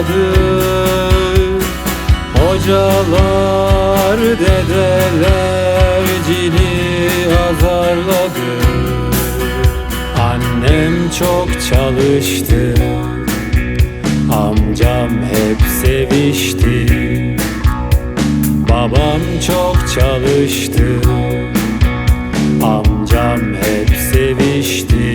azarladı. Hocalar, dedeler cini azarladı. Annem çok çalıştı, amcam hep sevişti. Babam çok çalıştı, amcam hep sevişti.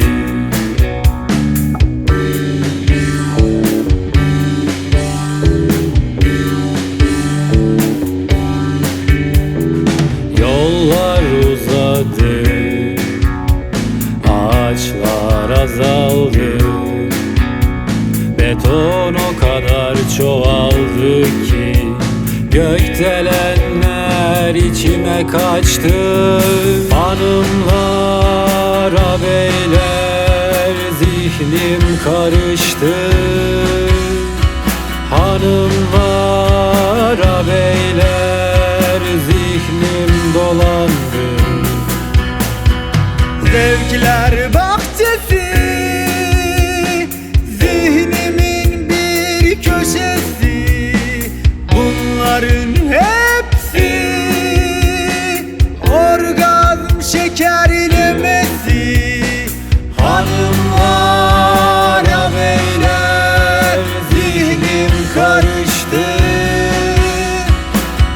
Yollar uzadı, ağaçlar azaldı. Beton o kadar çoğaldı ki gökdelenler içime kaçtı. Hanımlar, ağabeyler, zihnim karıştı. Hanımlar, ağabeyler, zihnim dolandı. Zevkler bahçesi, zihnimin bir köşesi. Bunların hepsi orgazm şekerlemesi. Hanımlar, ağabeyler, zihnim karıştı.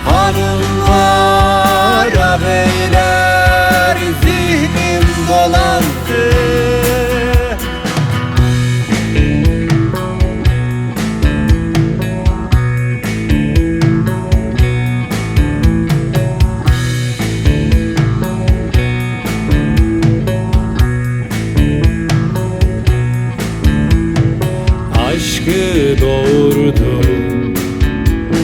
Hanımlar, ağabeyler, zihnim dolandı. Aşkı doğurdum,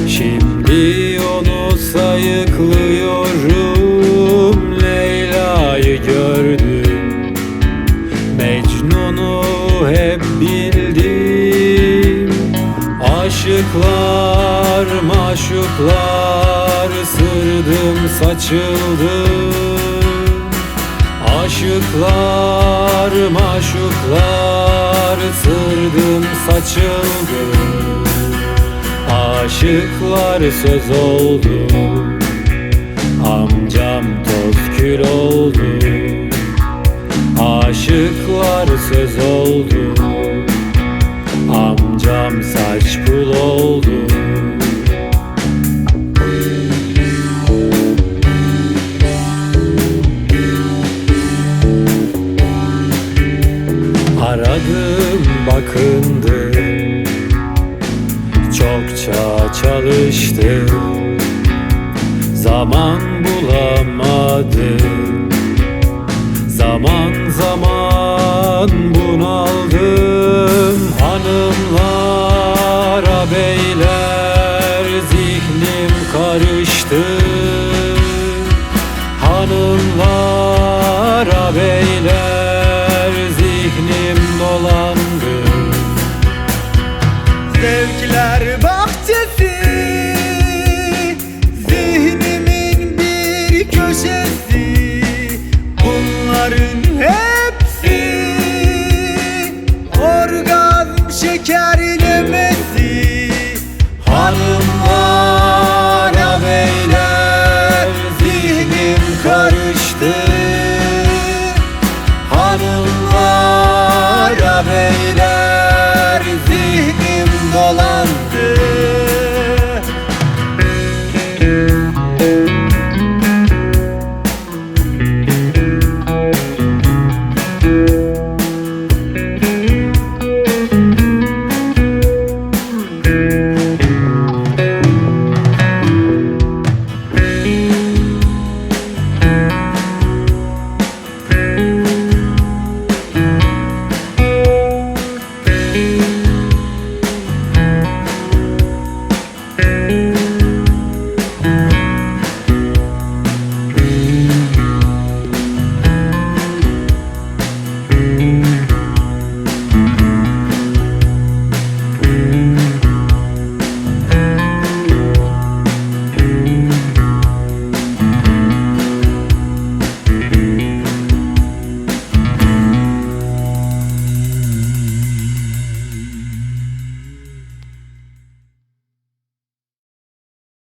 şimdi onu sayıklıyorum. Leyla'yı gördüm, Mecnun'u hep bildim. Aşıklar, maşuklar, sırdım saçıldım. Aşıklar, maşuklar, sırdım saçıldı. Aşıklar söz oldu, amcam toz kül oldu. Aşıklar söz oldu, amcam saç pul oldu. Aradım, bakındım, çokça çalıştım. Zaman bulamadım, zaman zaman bunaldım. Hanımlar, ağabeyler, zihnim karıştı. Hanımlar,